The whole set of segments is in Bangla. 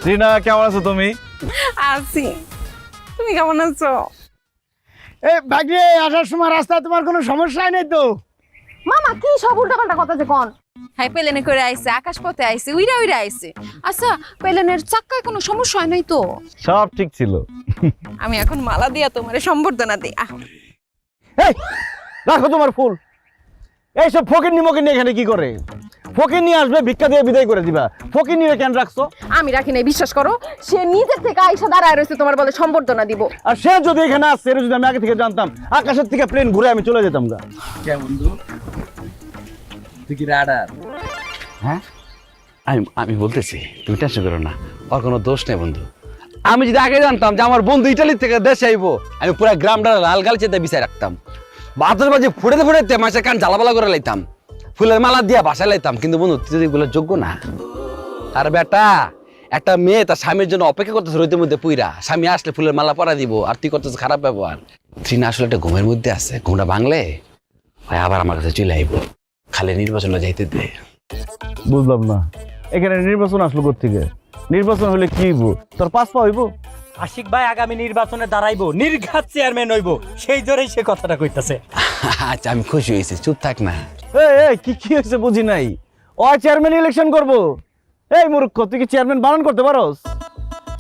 রিনা কেমন আছো তুমি? আছি। তুমি কেমন আছো? এই ভাগ্নে আসার সময় রাস্তায় তোমার কোনো সমস্যা নেই তো? মামা কি সব উল্টাপাল্টা কথা যে কোন? হাই প্লেনে করে আইছে, আকাশ পথে আইছে, উইরা উইরা আইছে। আচ্ছা প্লেনের চাক্কায় কোনো সমস্যা হয় নাই তো? সব ঠিক ছিল। আমি এখন মালা দিয়া তোমারে সম্বর্ধনা দেই। এই রাখো তোমার ফুল। এইসব ফকির নিমকে নিয়ে এখানে কি করে? ফকির নিয়ে আসবে, ভিক্ষা দিয়ে বিদায় করে দিবা। ফকির নিয়ে কেন রাখছো? আমি রাখি নাই, বিশ্বাস করো। সে নিজের থেকে আইসা দাঁড়ায় রয়েছে তোমার বলে সম্বর্ধনা দিব। আর সে যদি এখানে আসছে, এটা যদি আমি আগে থেকে জানতাম, আকাশের থেকে প্লেন ঘুরে আমি চলে যেতাম গা। কে বন্ধু তুই কি রাডার? হ্যাঁ আমি বলতেছি, তুমি টেনশন করো না, ওর কোনো দোষ নেই বন্ধু। আমি যদি আগে জানতাম যে আমার বন্ধু ইটালি থেকে দেশে আইবো, আমি পুরো গ্রামটা লাল গালিচাতে বিছাই রাখতাম, বাতাস বাজে ফুটাতে ফুটাতে মাসের কান জ্বালাপালা করে লাইতাম, ফুলের মালা দিয়া বাসায় লাইতাম। কিন্তু বন্ধু তুই যদি এগুলো যোগ্য না। আর বেটা, একটা মেয়ে তার স্বামীর জন্য অপেক্ষা করতেছে রোদের মধ্যে পুইরা, স্বামী আসলে ফুলের মালা পরা দিব, আর তুই করতেছে খারাপ ব্যবহার। ট্রিনা আসলে একটা ঘুমের মধ্যে আছে, ঘুমটা ভাঙলে আবার আমার কাছে চলে আইবো। খালি নির্বাচনে যাইতে দে। বুঝলাম না, এখানে নির্বাচন আসলো কোত্থেকে? নির্বাচন হলে কি হইব? তোর পাস পা হইব? আশিক ভাই আগামী নির্বাচনে দাঁড়াইবো, নির্ঘাত চেয়ারম্যান হইব, সেই জোরেই সে কথাটা কইতাছে। আচ্ছা আমি খুশি হয়েছি, চুপ থাক না। এই কি হয়েছে বুঝি নাই। ও চেয়ারম্যান ইলেকশন করবো? এই মূর্খ, তুই কি চেয়ারম্যান বানান করতে পারোস?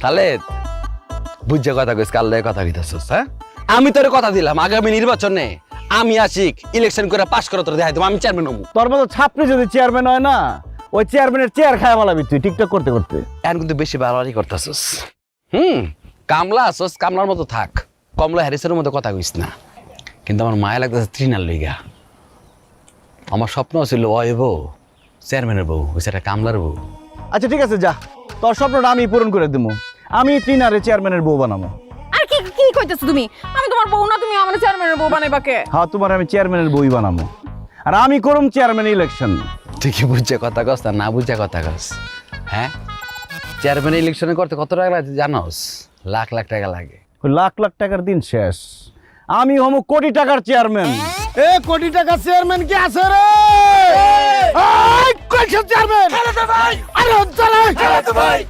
তাহলে বুঝছে কথা কইস, কাল কথা কইতাছস? হ্যাঁ, আমি তোর কথা দিলাম আগামী নির্বাচনে আমি আশিক ইলেকশন করে পাস করে তোর দেখাই দেবো আমি চেয়ারম্যান হবো। তোর মতো ছাত্রী যদি চেয়ারম্যান হয় না, ওই চেয়ারম্যানের চেয়ার খায় বলাবি তুই টিকটক করতে করতে। এখন কিন্তু বেশি বাড়াবাড়ি করতেছস। কামলা আসস, কামলার মতো থাক, কমলা হ্যারিসের মতো কথা কইস না। কিন্তু আমার মায়া লাগতেছে তৃণার লইগা। আমার স্বপ্ন ছিল ও বউ চেয়ারম্যানের বউ, ওই সেটা কামলার বউ। আচ্ছা ঠিক আছে, যা, তোর স্বপ্নটা আমি পূরণ করে দেবো। আমি ট্রিনারে চেয়ারম্যানের বউ বানাবো। আর কি কি কইতেছো তুমি? আমি তোমার বউ না, তুমি আমার চেয়ারম্যানের বউ বানাইবা কে? হ্যাঁ, তোমার আমি চেয়ারম্যানের বউই বানাবো, আর আমি করুম চেয়ারম্যান ইলেকশন। তুই কি বুঝছে কথা কস না বুঝছে কথা কস? হ্যাঁ, চেয়ারম্যান ইলেকশনে করতে কত টাকা লাগে জানোস? লাখ লাখ টাকা লাগে। ওই লাখ লাখ টাকার দিন শেষ, আমি হমু কোটি টাকার চেয়ারম্যান। এ কোটি টাকা চেয়ারম্যান কি আছে রে? এই কইছে চেয়ারম্যান খেলাতে ভাই, আরে চলে খেলাতে ভাই।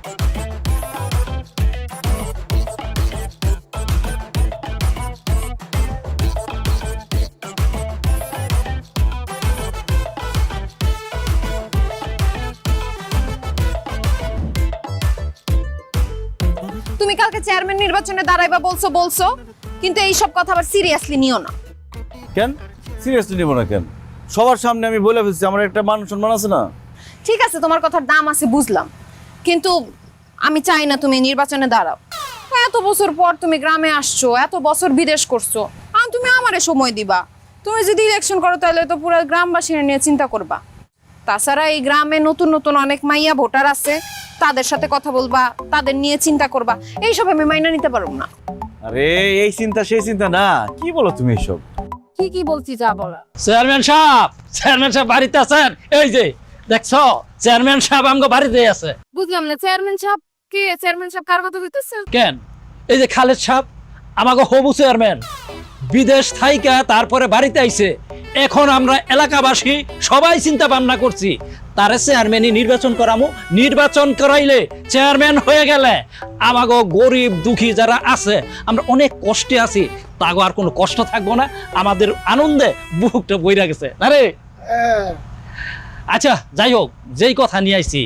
তুমি কালকে চেয়ারম্যান নির্বাচনে দাঁড়াইবা বলছো, কিন্তু এই সব কথা আবার সিরিয়াসলি নিও না। কেন সিরিয়াসলি নিব না কেন? সবার সামনে আমি বলে ফেলছি, আমার একটা মান সম্মান আছে না? ঠিক আছে, তোমার কথার দাম আছে বুঝলাম, কিন্তু আমি চাই না তুমি নির্বাচনে দাঁড়াও। এত বছর পর তুমি গ্রামে আসছো, এত বছর বিদেশ করছো, আর তুমি আমারে সময় দিবা। তুমি যদি ইলেকশন করো তাহলে তো পুরো গ্রামবাসীরা নিয়ে চিন্তা করবা। তাছাড়া এই গ্রামে নতুন নতুন অনেক মাইয়া ভোটার আছে, তাদের সাথে কথা বলবা, তাদের নিয়ে চিন্তা করবা। এইসব আমি মাইনা নিতে পারবো না। আরে এই চিন্তা সেই চিন্তা না, কি বলো তুমি এসব? কি বলছি যা বলা। চেয়ারম্যান সাহেব বাড়িতে আছেন? এই যে দেখছো, চেয়ারম্যান সাহেব আমগো বাড়িতে আছে। বুঝলাম না, চেয়ারম্যান সাহেব কে? চেয়ারম্যান সাহেব কার কথা কইতেছে? কেন, এই যে খালেদ সাহেব আমাগো হবু চেয়ারম্যান, বিদেশ থাইকা তারপরে বাড়িতে আইছে। এখন আমরা এলাকাবাসী সবাই চিন্তা ভাবনা করছি তারে চেয়ারম্যানই নির্বাচন করামু। নির্বাচন করাইলে চেয়ারম্যান হয়ে গেলে আমাগো গরিব দুঃখী যারা আছে, আমরা অনেক কষ্টে আছি, তাগো আর কোনো কষ্ট থাকবো না, আমাদের আনন্দে বুকটা বইরা গেছে। আরে আচ্ছা যাই হোক, যেই কথা নিয়ে আইছি,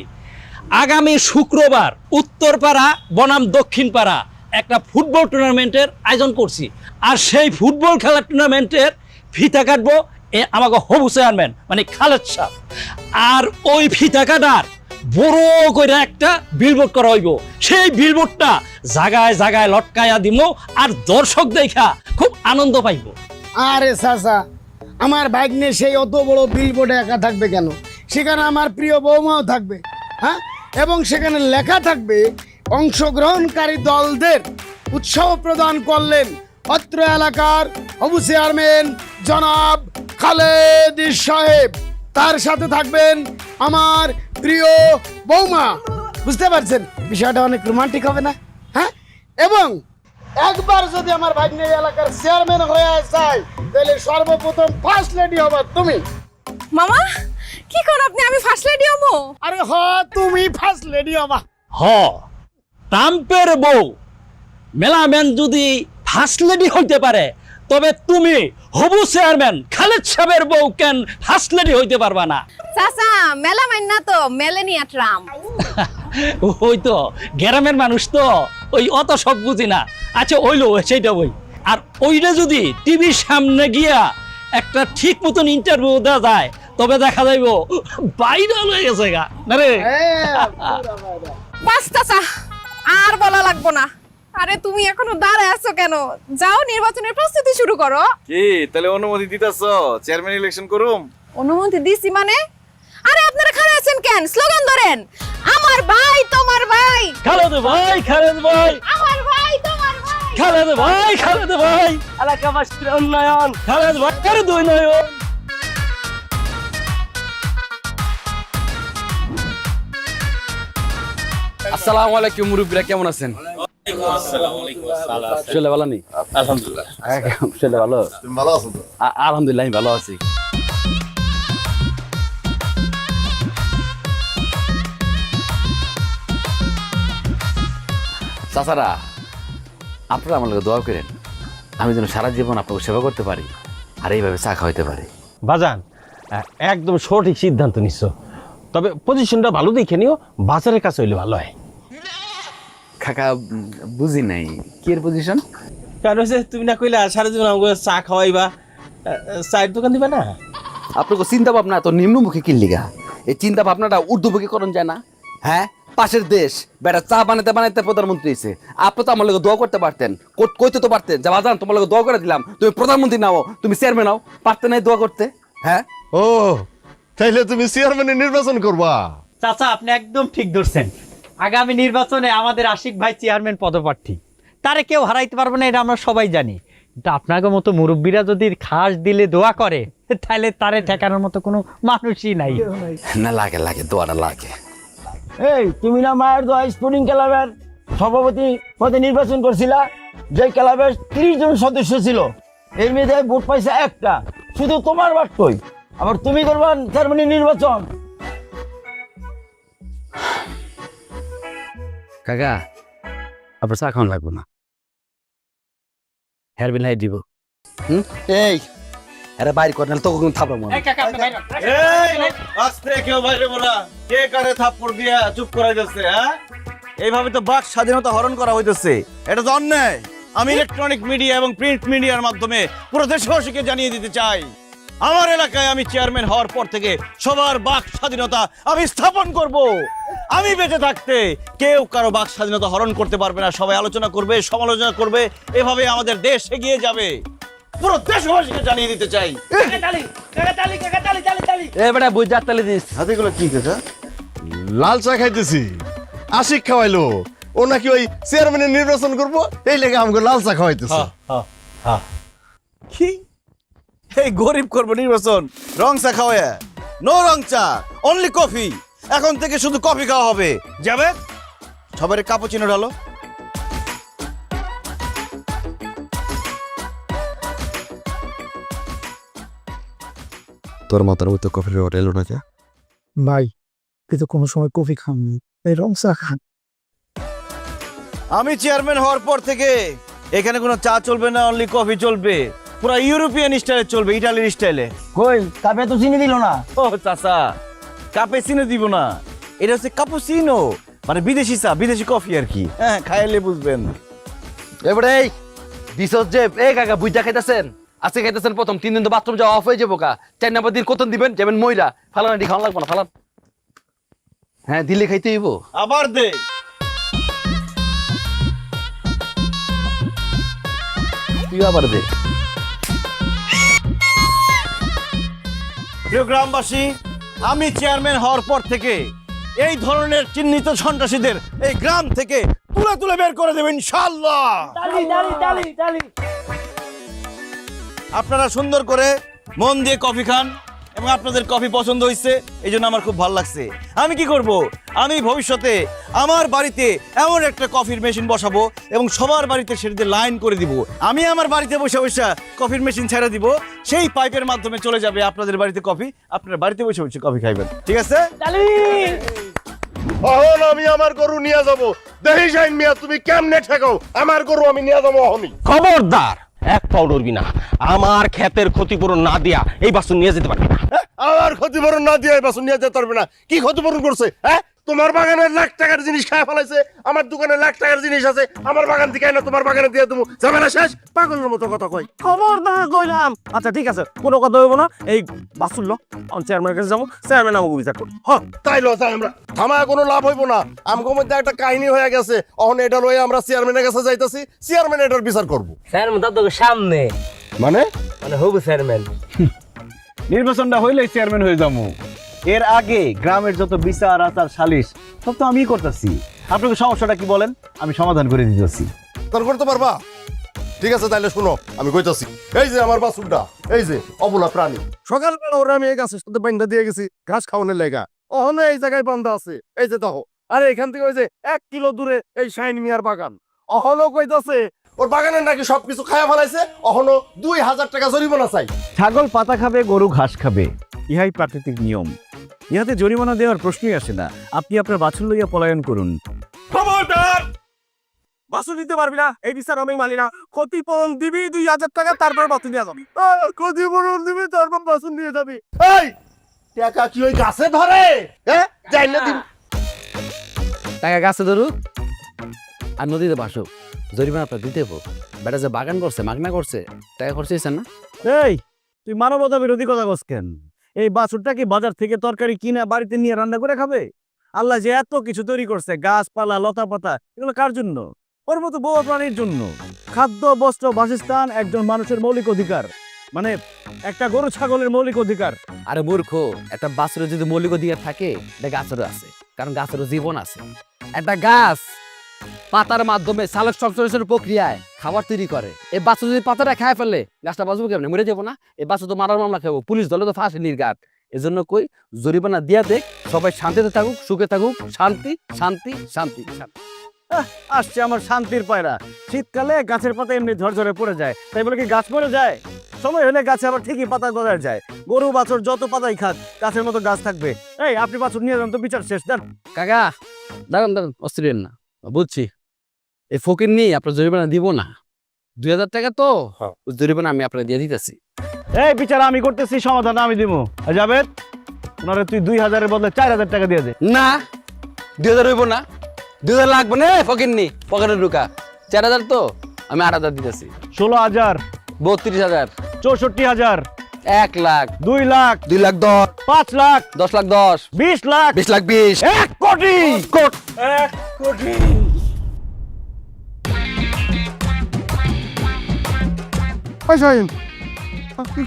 আগামী শুক্রবার উত্তরপাড়া বনাম দক্ষিণপাড়া একটা ফুটবল টুর্নামেন্টের আয়োজন করছি। আর সেই ফুটবল খেলার টুর্নামেন্টের ফিতা কাটবো আমাকে হবু চেয়ারম্যান মানে খালেদ সাহেব। আর ওই ফিতা কাটার বড় করে একটা বিলবোর্ড করা হইব। সেই বিলবোর্ডটা জায়গায় জায়গায় লটকায়া দিব, আর দর্শক দেখা খুব আনন্দ পাইব। আরে চাচা, আমার ভাগ্নে সেই অত বড় বিলবোর্ডে একা থাকবে কেন? সেখানে আমার প্রিয় বৌমাও থাকবে, হ্যাঁ, এবং সেখানে লেখা থাকবে অংশগ্রহণকারী দলদের উৎসাহ প্রদান করলেন অত্র এলাকার হবু চেয়ারম্যান জনাব খালেদ সাহেব। তার সাথে থাকবেন আমার প্রিয় বৌমা। বুঝতে পারছেন বিষয়টা অনেক রোমান্টিক হবে না? হ্যাঁ, এবং একবার যদি আমার ভাগ্নে এলাকার চেয়ারম্যান হয়ে যায় তাহলে সর্বপ্রথম ফার্স্ট লেডি হবা তুমি। মামা কি কোন আপনি? আমি ফার্স্ট লেডি হবো? আরে হ, তুমি ফার্স্ট লেডি হবা। হ, ট্রাম্পের বউ মেলাম্যান যদি ফার্স্ট লেডি হইতে পারে, তবে তুমি হবু চেয়ারম্যান খালেদ সাহেবের বউ কেন ফার্স্ট লেডি হইতে পারবা না? চাচা মেলামাইন না তো, মেলেনিয়া ট্রাম্প। ওই তো গ্রামের মানুষ তো ওই অত সব বুঝি না। আচ্ছা ওইলো সেইটা ওই, আর ওইটা যদি টিভির সামনে গিয়া একটা ঠিক মতন ইন্টারভিউ দেওয়া যায়, তবে দেখা যাইব ভাইরাল হয়ে গেছে গা না রে। বাস চাচা, আর বলা লাগবো না। আরে তুমি এখনো দাঁড়ায় আছো কেন? যাও নির্বাচনের প্রস্তুতি শুরু করো। কি তাহলে অনুমতি দিতাছো চেয়ারম্যান ইলেকশন করুম? অনুমতি দিছি মানে? আরে আপনারা খাড়া আছেন কেন? স্লোগান ধরেন, আমার ভাই তোমার ভাই, খালেদ ভাই, খালেদ ভাই, আমার ভাই তোমার ভাই, খালেদ ভাই, খালেদ ভাই, এলাকাবাসীর উন্নয়ন। খালেদ ভাই এর দুই নয়ন। আসসালামু আলাইকুম মুরব্বীরা, কেমন আছেন? শরীর ভালো নেই? আলহামদুলিল্লাহ। শরীর ভালো? তুমি ভালো আছো তো? আলহামদুলিল্লাহ আমি ভালো আছি। চাচারা, আপনারা আমার লোক দোয়া করেন, আমি যেন সারা জীবন আপনাকে সেবা করতে পারি আর এইভাবে চা খাওয়াইতে পারি। বাজান একদম সঠিক সিদ্ধান্ত নিচ্ছ, তবে পজিশনটা ভালো দেখে নিও, বাজারের কাছে হইলে ভালো হয়। কাকা বুঝি নাই কি এর পজিশন? কারণ হচ্ছে তুমি না কইলা সারা জীবন আমাকে চা খাওয়াইবা, চায়ের দোকান দিবা না? আপনাকে চিন্তা ভাবনা তো নিম্নমুখী কিল্লিগা, এই চিন্তা ভাবনাটা ঊর্ধ্বমুখী করণ যায় না? হ্যাঁ, পাশের দেশ বেটা চা বানাতে বানাতে প্রধানমন্ত্রী হয়েছে, আপনি তো আমার লোক দোয়া করতে পারতেন, কইতে তো পারতেন যে বাজান তোমার লোক দোয়া করে দিলাম, তুমি প্রধানমন্ত্রী নাও, তুমি চেয়ারম্যান নাও, পারতে নাই দোয়া করতে? হ্যাঁ, ও তাইলে তুমি চেয়ারম্যানের নির্বাচন করবা? চাচা আপনি একদম ঠিক ধরছেন। আগামী নির্বাচনে আমাদের আশিক ভাই চেয়ারম্যান পদপ্রার্থী, তারে কেউ হারাইতে পারবে না, এটা আমরা সবাই জানি। কিন্তু আপনাকে মতো মুরব্বীরা যদি খাস দিলে দোয়া করে, তাহলে তারে ঠেকানোর মতো কোনো মানুষই নাই। না লাগে লাগে, দোয়াটা লাগে। এই তুমি না মায়ের দোয়া স্পোর্টিং ক্লাবের সভাপতি পদে নির্বাচন করছিলা, যে ক্লাবের 30 জন সদস্য ছিল, এর মধ্যে ভোট পাইছে একটা, শুধু তোমার বাট কই, আবার তুমি করবা চেয়ারম্যানের নির্বাচন? কাকা আপনার চা খাওয়ান লাগবো না, হেয়ার বিল হাই দিব। এই আরে বাইর কর, নাহলে তো কোনো থাপড়া মনে। আস্তে কেউ বাইরে বলা, কে কারে থাপ্পড় দিয়া চুপ করাই যাচ্ছে? হ্যাঁ, এইভাবে তো বাক স্বাধীনতা হরণ করা হইতেছে, এটা তো অন্যায়। আমি ইলেকট্রনিক মিডিয়া এবং প্রিন্ট মিডিয়ার মাধ্যমে পুরো দেশবাসীকে জানিয়ে দিতে চাই, আমার এলাকায় আমি চেয়ারম্যান হওয়ার পর থেকে সবার বাক স্বাধীনতা আমি স্থাপন করব। আমি বেঁচে থাকতে কেউ কারো বাক স্বাধীনতা হরণ করতে পারবে না, সবাই আলোচনা করবে, সমালোচনা করবে, এভাবে আমাদের দেশ এগিয়ে যাবে। পুরো দেশবাসীকে জানিয়ে দিতে চাই। এ বেটা বুঝ যা তালি দিস। হাতিগুলো কি কথা? লাল চা খাইতেছি, আশিক খাওয়াইলো, ও নাকি ওই চেয়ারম্যানের নির্বাচন করবো, এই লেগে আমাকে লাল চা খাওয়াইতেছে। কি এই গরিব করবো নির্বাচন রং চা খাওয়া? নো রং চা, অনলি কফি। এখন থেকে শুধু কফি খাওয়া হবে। যাবে সবাই কাপুচিনো ঢালো। তোর মাথার মতো কফির অর্ডার এলো না যা? ভাই কিন্তু কোনো সময় কফি খাননি, এই রং চা খান। আমি চেয়ারম্যান হওয়ার পর থেকে এখানে কোনো চা চলবে না, অনলি কফি চলবে, পুরো ইউরোপিয়ান স্টাইলে চলবে, ইটালির স্টাইলে। কই কাপে তো চিনি দিল না? ও চাচা, কাপে চিনি দিব না, এটা হচ্ছে কাপুচিনো, মানে বিদেশি চা, বিদেশি কফি আর কি। হ্যাঁ, খাইলে বুঝবেন। এবারে এই দিছস যে এই কাকা বুঝা খাইতেছেন, আজকে খাইতেছেন প্রথম, 3 দিন তো বাথরুম যাওয়া অফ হয়ে যাবো কা। 4 নম্বর দিন কত দিবেন? যাবেন ময়রা ফালানা ডি খাওয়া লাগবো না, ফালান। হ্যাঁ, দিলে খাইতে হইব। আবার দে। তুই আবার দে। প্রিয় গ্রামবাসী, আমি চেয়ারম্যান হওয়ার পর থেকে এই ধরনের চিহ্নিত সন্ত্রাসীদের এই গ্রাম থেকে তুলে তুলে বের করে দেবেন ইনশাআল্লাহ। আপনারা সুন্দর করে মন দিয়ে কফি খান এবং আপনাদের কফি পছন্দ হয়েছে, এই জন্য আমার খুব ভালো লাগছে। আমি কি করব, আমি ভবিষ্যতে আমার বাড়িতে এমন একটা কফির মেশিন বসাবো এবং সবার বাড়িতে সেটাতে লাইন করে দিব। আমি আমার বাড়িতে বসে বসে কফির মেশিন ছেড়ে দিব, সেই পাইপের মাধ্যমে চলে যাবে আপনাদের বাড়িতে কফি, আপনার বাড়িতে বসে বসে কফি খাইবেন। ঠিক আছে? অহন আমি আমার গরু নিয়ে যাব। দেহি শাইন মিয়া তুমি কেমনে ঠেকাও? আমার গরু আমি নিয়ে যাবো অহনি। খবরদার, এক পাও নড়বি না। আমার ক্ষেতের ক্ষতিপূরণ না দিয়া এই বাছুর নিয়ে যেতে পারবি না। আমার ক্ষতিপূরণ না দিয়ে বাসন নিয়ে যেতে পারবে না। কি ক্ষতিপূরণ করছে? হ্যাঁ, তোমার বাগানের লাখ টাকার জিনিস খায় ফেলাইছে, আমার দোকানে লাখ টাকার জিনিস আছে, আমার বাগান থেকে না তোমার বাগানে দিয়ে দেবো, ঝামেলা শেষ। পাগলের মতো কথা কয়। খবরদার কইলাম। আচ্ছা ঠিক আছে, কোনো কথা হইব না। এই বাছুর লো, আমি চেয়ারম্যানের কাছে যাবো, চেয়ারম্যান আমাকে বিচার করবো। হ্যাঁ, তাই লো, তাই আমরা থামা কোনো লাভ হইব না। আমগো মধ্যে একটা কাহিনী হয়ে গেছে, অহন এটা লয়ে আমরা চেয়ারম্যানের কাছে যাইতাছি, চেয়ারম্যান এটার বিচার করব। চেয়ারম্যান তো সামনে, মানে মানে হবু চেয়ারম্যান। নির্বাচনটা হইলেই চেয়ারম্যান হয়ে যাবো। এর আগে গ্রামের যত বিচার আচার সালিশ সব তো আমিই করতেছি। আপনাকে সমস্যাটা কি বলেন, আমি সমাধান করে দিতেছি। তোর করতে পারবা? ঠিক আছে, তাইলে শুনো আমি কইতাছি। এই যে আমার বাছুরটা, এই যে অবলা প্রাণী, সকালবেলা ওরা আমি এই গাছের সাথে বান্ধা দিয়ে গেছি ঘাস খাওয়ানোর লেগা। অহনো এই জায়গায় বান্ধা আছে, এই যে দেখো। আর এখান থেকে ওই যে 1 কিলো দূরে এই শাইন মিয়ার বাগান। অহনো কইতাছে ওর বাগানের নাকি সবকিছু খায়া ফেলাইছে, অহনো 2000 টাকা জরিমানা চাই। ছাগল পাতা খাবে, গরু ঘাস খাবে, ইহাই প্রাকৃতিক নিয়ম। ইহাতে জরিমানা দেওয়ার প্রশ্নই আসে না। আপনি আপনার বাছুর লইয়া পলায়ন করুন। খবরদার, বাছুর দিতে পারবি না, এই বিচার আমি মানি না। ক্ষতিপূরণ দিবি 2000 টাকা, তারপর বাছুর নিয়ে যাবি। ক্ষতিপূরণ দিবি, তারপর বাছুর নিয়ে যাবি। এই টাকা কি ওই গাছে ধরে? হ্যাঁ, যাই না দিন। টাকা গাছে ধরুক আর নদীতে ভাসো, জরিমানা আপনার দিতে হবো। বেটা যে বাগান করছে, মাগনা করছে, টাকা খরচ হয়েছে না? এই তুই মানবতা বিরোধী কথা বলছ কেন? এই বাছুরটা কি বাজার থেকে তরকারি কিনে বাড়িতে নিয়ে রান্না করে খাবে? আল্লাহ যে এত কিছু তৈরি করছে, গাছপালা, লতা পাতা, এগুলো কার জন্য? ওর মতো বহু প্রাণীর জন্য। খাদ্য, বস্ত্র, বাসস্থান একজন মানুষের মৌলিক অধিকার, মানে একটা গরু ছাগলের মৌলিক অধিকার। আরে মূর্খ, একটা বাছুরের যদি মৌলিক অধিকার থাকে, এটা গাছেরও আছে, কারণ গাছেরও জীবন আছে। একটা গাছ পাতার মাধ্যমে সালোক সংশ্লেষণের প্রক্রিয়ায় খাবার তৈরি করে। এই বাছুর যদি পাতাটা খায় ফেলে, গাছটা বাঁচবো কেমনে? মরে যাবো না? এই বাছুর তো মারার মামলা খাবো, পুলিশ দলে তো ফাঁসি নির্ঘাত। এজন্য কই, জরিমানা দিয়া দেখ, সবাই শান্তিতে থাকুক, সুখে থাকুক। শান্তি, শান্তি, শান্তি, শান্তি। আসছে আমার শান্তির পায়রা। শীতকালে গাছের পাতা এমনি ঝরঝরে পড়ে যায়, তাই বলে কি গাছ মরে যায়? সময় হলে গাছে আবার ঠিকই পাতা গজায় যায়। গরু বাছুর যত পাতাই খাক, গাছের মতো গাছ থাকবে। এই আপনি বাছুর নিয়ে যান তো, বিচার শেষ। দেন কাকা, দাঁড়ান দাঁড়ান, অস্থির না, বুঝছি। এই ফকির নিয়ে আপনার জরিমানা দিব না। 2000 টাকা তো ওই জরিমানা আমি আপনাকে দিয়ে দিতেছি। এই বিচার আমি করতেছি, সমাধান আমি দিব। যাবে ওনারে তুই 2000-এর বদলে 4000 টাকা দিয়ে দে। না, 2000 হইব না, 2000 লাগবে না। ফকির নি পকেটে ঢুকা 4000 তো আমি 8000 দিতেছি। 16,000, 32000, 64,000, 1 লাখ, 2 লাখ, 2 লাখ 10, 5 লাখ, 10 লাখ 10, 20 লাখ, 20 লাখ 20, 1 কোটি। 1 কোটি।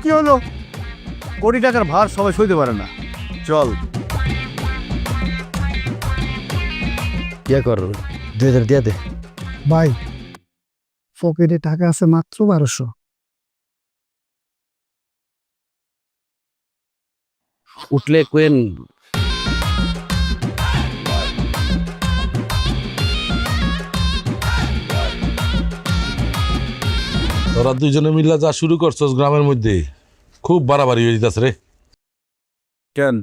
কি হলো? কোটি টাকার ভার সবাই সইতে পারে না। চল ইয়া কর, 2000 দিয়া দে। ভাই, পকেটে টাকা আছে মাত্র 1200। উঠলে কোয়েন। তোরা দুইজনে মিল্লা যা শুরু করছস গ্রামের মধ্যে, খুব বাড়াবাড়ি হয়ে যেতেছে রে। কেন,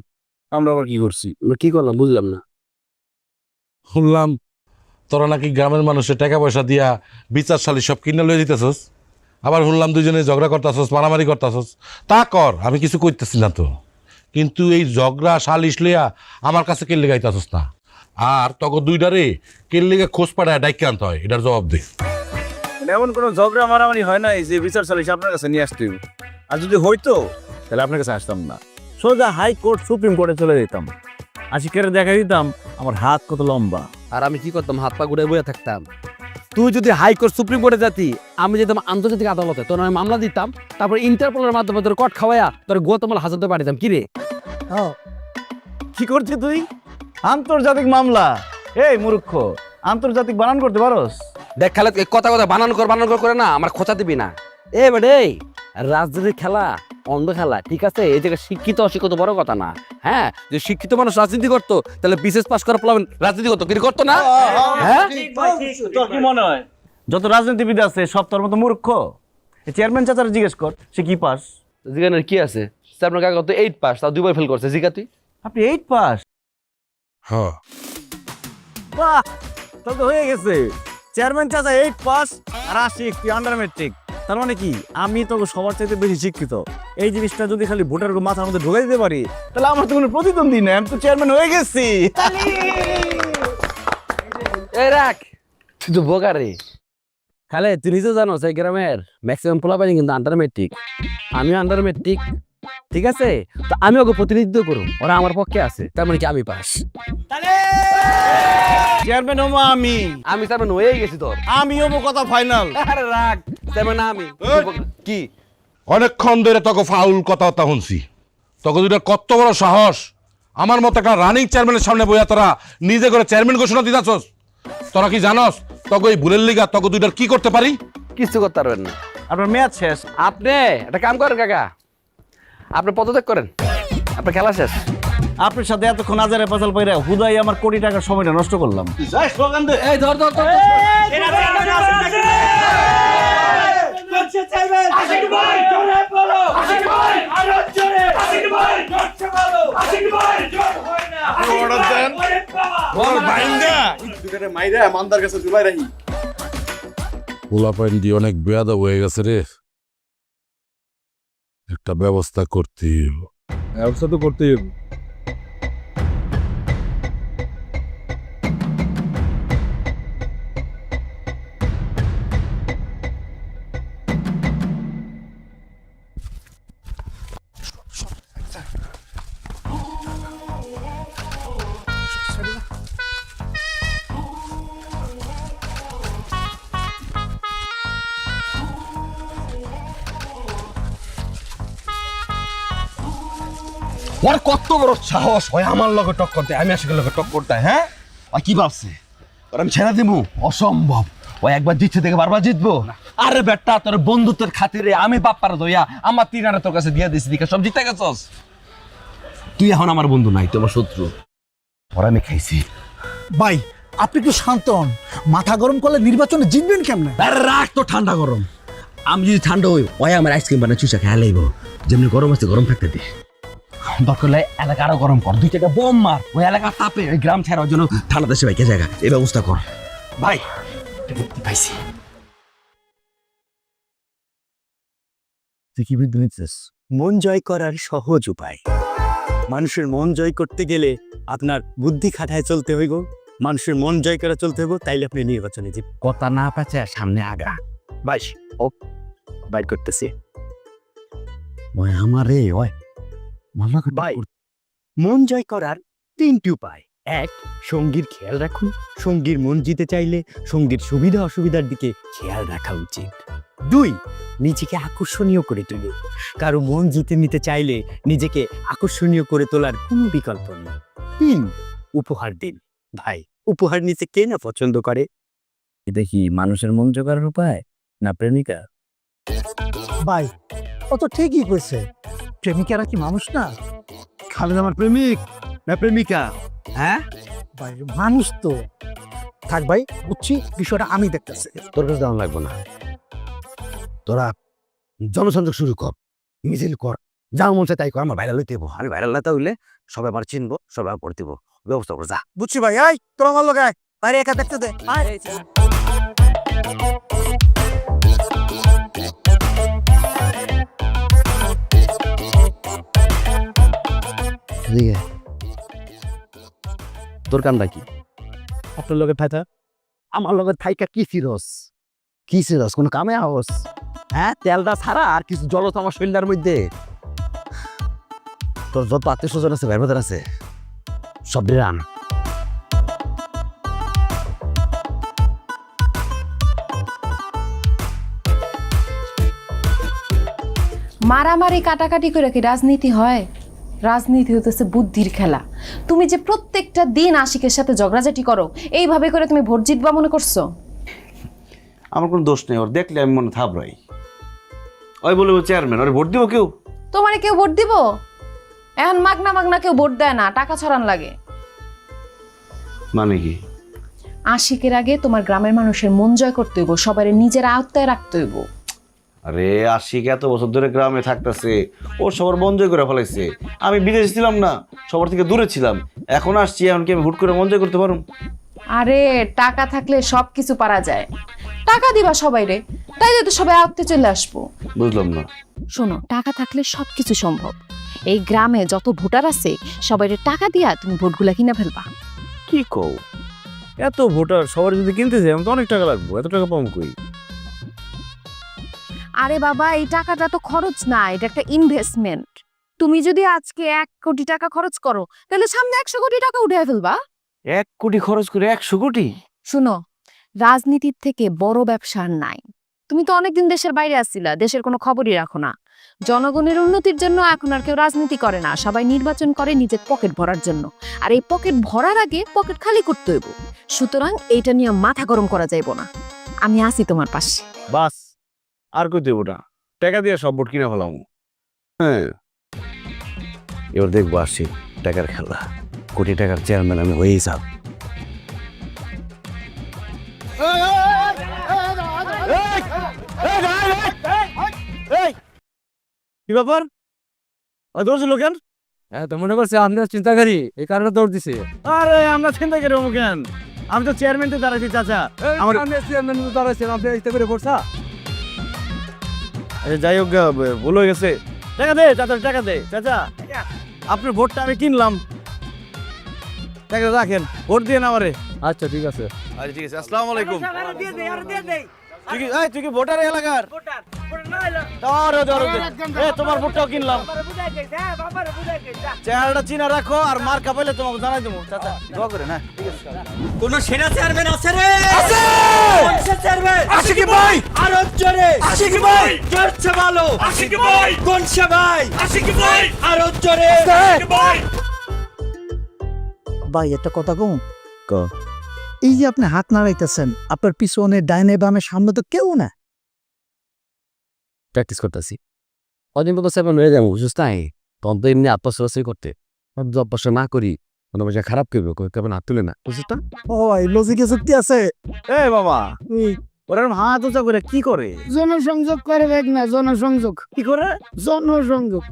আমরা আবার কি করছি? আমরা কি করলাম বুঝলাম না। শুনলাম তোরা নাকি গ্রামের মানুষের টাকা পয়সা দিয়া বিচার সালিশ সব কিনে লয়ে দিতেছস। আবার শুনলাম দুইজনে ঝগড়া করতেছস, মারামারি করতেছস। তা কর, আমি কিছু করতেছি না তো, কিন্তু এই ঝগড়া সালিশ লইয়া আমার কাছে কেল্লে গাইতেছস না। আর তখন দুইটারে কেল্লে খোঁজ পাড়ায় ডাইকে আনতে হয়, এটার জবাব দে। এমন কোনো ঝগড়া মারামারি হয় না এই যে বিচার সালিশ আপনার কাছে নিয়ে আসতে হবে। আর যদি হইতো তাহলে আপনার কাছে আসতাম না, সোজা হাইকোর্ট, সুপ্রিম কোর্টে চলে যেতাম। আশিকের দেখা দিতাম আমার হাত কত লম্বা। আর আমি কি করতাম? হাত পা ঘুরে বয়ে থাকতাম। তুই যদি হাইকোর্ট, সুপ্রিম কোর্টে যাতি, আমি যেতাম আন্তর্জাতিক আদালতে, তোর আমি মামলা দিতাম, তারপর ইন্টারপোলের মাধ্যমে তোর কট খাওয়াইয়া তোর গোতমাল হাজতে পাঠিতাম। কি রে, কি করছিস তুই? আন্তর্জাতিক মামলা? এই মূর্খ, আন্তর্জাতিক বানান করতে পারোস? দেখ খালে কথা কথা বানান কর করে না আমার খোঁচা দিবি না। এ বেডে, রাজনীতির খেলা অন্ধ খেলা, ঠিক আছে? এই জায়গায় শিক্ষিত অশিক্ষিত বড় কথা না। হ্যাঁ, যে শিক্ষিত মানুষ রাজনীতি করতো, তাহলে বিশেষ পাস করা প্লাবেন রাজনীতি করতো, কি করতো না? হ্যাঁ, তোর কি মনে হয় যত রাজনীতিবিদ আছে সব তোর মতো মূর্খ? চেয়ারম্যান চাচার জিজ্ঞেস কর, সে কি পাস? জিজ্ঞানের কি আছে? আপনার কাকা তো 8 পাস, তাও 2বার ফেল করছে। জিজ্ঞা তুই। আপনি 8 পাস? হ্যাঁ, বাহ, তাহলে তো হয়ে গেছে। চেয়ারম্যান চাচা 8 পাস আর আশিক তুই আন্ডার ম্যাট্রিক। তার মানে কি আমি তো সবার চাইতে বেশি শিক্ষিত। এই জিনিসটা যদি খালি ভোটার মাথার মধ্যে ঢোকাই দিতে পারি তাহলে আমার তো কোনো প্রতিদ্বন্দ্বী নেই, আমি তো চেয়ারম্যান হয়ে গেছি। এই রাখ, তুই তো বোকা রে। খালে তুই নিজে জানো এই গ্রামের ম্যাক্সিমাম পোলাপানি কিন্তু আন্ডার মেট্রিক, আমিও আন্ডার মেট্রিক, ঠিক আছে? তো আমি ওকে প্রতিনিধিত্ব করুন, ওরা আমার পক্ষে আছে, তার মানে কি আমি পাস। চেয়ারম্যান হবো আমি তার মানে হয়ে গেছি তোর। আমি হবো কথা ফাইনাল। আরে রাখ, তার মানে আমি কি অনেকক্ষণ ধরে তোকে ফাউল কথাবার্তা শুনছি। তোকে দুটা কত বড় সাহস, আমার মতো একটা রানিং চেয়ারম্যানের সামনে বইয়া তোরা নিজে করে চেয়ারম্যান ঘোষণা দিতেছস। তোরা কি জানস তোকে এই ভুলের লিগা তোকে দুইটার কি করতে পারি? কিছু করতে পারবেন না। আপনার মেয়াদ শেষ। আপনি একটা কাম করেন কাকা, আপনি পদত্যাগ করেন, আপনার খেলা শেষ। আপনার সাথে এতক্ষণ আজারে পাচাল পাইরা হুদাই আমার কোটি টাকার সময়টা নষ্ট করলাম। এই ধর ধর ধর, পোলাপাইন দিয়ে অনেক বেয়াদব হয়ে গেছে রে, একটা ব্যবস্থা করতে তো করতেই হবে। ওর কত বড় সাহস হয় আমার লগে টক্কর দেয়, আমি আশিকের লগে টক্কর দেয়। হ্যাঁ, আর কি ভাবছে ওর আমি ছেড়ে দিব? অসম্ভব। ও একবার জিতছে থেকে বারবার জিতবো? আরে বেটা, তোর বন্ধুত্বের খাতিরে আমি বাপ্পার দইয়া আমার 3 আনা তোর কাছে দিয়ে দিছি, দিকে সব জিতে গেছস। তুই এখন আমার বন্ধু নাই, তুই আমার শত্রু। ওরা আমি খাইছি। ভাই আপনি একটু শান্ত হন, মাথা গরম করলে নির্বাচনে জিতবেন কেমনে? আরে রাখ তো ঠান্ডা গরম। আমি যদি ঠান্ডা হই, ওই আমার আইসক্রিম বানায় চুষা খেয়ে লাইব। যেমনি গরম আছে গরম থাকতে দে। দরকার হলে এলাকা আরো গরম কর, 2টা বোম মার, ওই এলাকার তাপে ওই গ্রাম ছাড়ার জন্য ঠান্ডা দেশে ভাই কে জায়গা এই ব্যবস্থা কর। ভাই পাইছি। তুই কি বুদ্ধি নিচ্ছিস? মন জয় করার সহজ উপায়। মানুষের মন জয় করতে গেলে আপনার বুদ্ধি খাটায় চলতে হইব, মানুষের মন জয় করে চলতে হইব, তাইলে আপনি নির্বাচনে জিত। কথা না পাচ্ছে সামনে আগা। বাইশ ও বাইর করতেছি। ওই আমার রে, ওই ভাই, মন জয় করার 3টি উপায়। 1, সঙ্গীর খেয়াল রাখুন। সঙ্গীর মন জিতে চাইলে সঙ্গীর সুবিধা অসুবিধার দিকে খেয়াল রাখা উচিত। 2, নিজেকে আকর্ষণীয় করে তুলুন। কারো মন জিতে নিতে চাইলে নিজেকে আকর্ষণীয় করে তোলার কোনো বিকল্প নেই। 3, উপহার দিন। ভাই, উপহার নিতে কে না পছন্দ করে? এটা কি মানুষের মন জোগাড়ের উপায় না প্রেমিকা? ভাই ও তো ঠিকই কইছে, প্রেমিকারা কি মানুষ না? খালেদ আমার প্রেমিক না প্রেমিকা? হ্যাঁ ভাই মানুষ তো। থাক ভাই, বুঝছি, বিষয়টা আমি দেখতেছি। তোর কাছে দাম লাগবে না, তোরা জনসংযোগ শুরু কর, মিছিল কর, যা মন চায় তাই কর। আমার ভাইরাল হইতে হইব, আমি ভাইরাল না হইলে সবাই আমার চিনবো, সবাই আমার পড়তে ব্যবস্থা করে যা। বুঝছি ভাই, এই তোরা আমার লগে আয়, বাইরে একা দেখতে দে। তোর কামটা কি? আপনার লগে ফায়দা? আমার লগে থাইকা কি ফিরস? কি ফিরস? কোনো কামে আহস? হ্যাঁ, তেলটা ছাড়া আর কিছু জল তো আমার শরীরের মধ্যে। তোর যত আত্মীয় স্বজন আছে, ভাই বোনের আছে, সব দিয়ে আন। মারামারি কাটাকাটি করে কি রাজনীতি হয়? রাজনীতি হতেছে বুদ্ধির খেলা। তুমি যে প্রত্যেকটা দিন আশিকের সাথে ঝগড়াঝাটি করো, এইভাবে করে তুমি ভোট জিতবা মনে করছো? আমার কোনো দোষ নেই, ওর দেখলে আমি মনে থাবড়াই। ওই বলে চেয়ারম্যান, ওরে ভোট দিব কেউ? তোমারে কেউ ভোট দিব? এখন মাগনা মাগনা কেউ ভোট দেয় না, টাকা ছড়ান লাগে। মানে কি? আশিকের আগে তোমার গ্রামের মানুষের মন জয় করতে হইব, সবাই নিজের আওতায় রাখতে হইব। আরে আশিক এত বছর ধরে গ্রামে থাকতেছে, ওর সবার মন জয় করে ফেলাইছে। আমি বিদেশে ছিলাম না, সবার থেকে দূরে ছিলাম, এখন আসছি, এখন কি আমি হুট করে মন জয় করতে পারুম? আরে টাকা থাকলে সবকিছু পারা যায়। টাকা দিবা সবাইরে, তাইলে তো সবাই আত্মে চলে আসবো। বুঝলাম না। শোনো, টাকা থাকলে সবকিছু সম্ভব। এই গ্রামে যত ভোটার আছে সবাইরে টাকা দিয়া তুমি ভোটগুলা কিনা ফেলবা। কি কও, এত ভোটার সবার যদি কিনতে যাই তো অনেক টাকা লাগবে, এত টাকা পাবো কই? আরে বাবা, এই টাকাটা তো খরচ না, এটা একটা ইনভেস্টমেন্ট। তুমি যদি আজকে 1 কোটি টাকা খরচ করো তাহলে সামনে 100 কোটি টাকা উঠে ফেলবা। 1 কোটি খরচ করে 100 কোটি? শুনো, রাজনীতির থেকে বড় ব্যবসা আর নাই। তুমি তো অনেকদিন দেশের বাইরে আসছিলা, দেশের কোনো খবরই রাখো না। জনগণের উন্নতির জন্য এখন আর কেউ রাজনীতি করে না, সবাই নির্বাচন করে নিজের পকেট ভরার জন্য। আর এই পকেট ভরার আগে পকেট খালি করতে হইব। সুতরাং এইটা নিয়ে মাথা গরম করা যাইব না। আমি আছি তোমার পাশে। বাস আর কই দেব না, টাকা দিয়ে সব ভোট কিনে ফেলাম। হ্যাঁ, এবার দেখবো আসি টাকার খেলা। কোটি টাকার চেয়ারম্যান আমি হয়েই যাব। কি ব্যাপার, দৌড়ছিল কেন? হ্যাঁ, তো মনে করছে আমরা চিন্তাকারী, এই কারণে দৌড় দিছে। আরে আমরা চিন্তা করি কেন, আমি তো চেয়ারম্যানতে দাঁড়াইছি চাচা। আমার চেয়ারম্যান দাঁড়াইছেন, আপনি ইস্তে করে পড়ছা। আচ্ছা যাই হোক, ভুল হয়ে গেছে। টাকা দে চাচা, টাকা দে চাচা। আপনার ভোটটা আমি কিনলাম, টাকা রাখেন, ভোট দিয়ে না আমারে। আচ্ছা ঠিক আছে। আচ্ছা ঠিক আছে, আসসালামু আলাইকুম। তুই কি ভোটার এলাকার? তোমার ভোটটাও কিনলাম। চেহারাটা চিনা রাখো, আর মার কাপাইলে তোমাকে জানাই দেবো। চাচা দোয়া করে না, ঠিক আছে। কোন সেনা চেয়ারম্যান আছে রে? আছে। কোন চেয়ারম্যান? আশিকি ভাই। আরো জোরে। আশিকি ভাই। জোরছে বলো। আশিকি ভাই। কোন সে ভাই? আশিকি ভাই। আরো জোরে। আশিকি ভাই। ভাই একটা কথা কম। এই যে আপনি হাত নাড়াইতেছেন, আপনার পিছনে ডাইনে বামে সামনে তো কেউ না। প্র্যাকটিস করতেছি। কদিন পর সেভেন হয়ে যাবো, বুঝছিস তাই? তখন তো এমনি আত্মসরাসরি করতে অভ্যাস না করি, কোনো বসে খারাপ করবে, কেমন হাত তুলে না, বুঝছিস না? ও ভাই, লজিকে যুক্তি আছে। এ বাবা, ওরা হাত উঁচা করে কি করে? জনসংযোগ করে দেখ না, জনসংযোগ। কি করে? জনসংযোগ।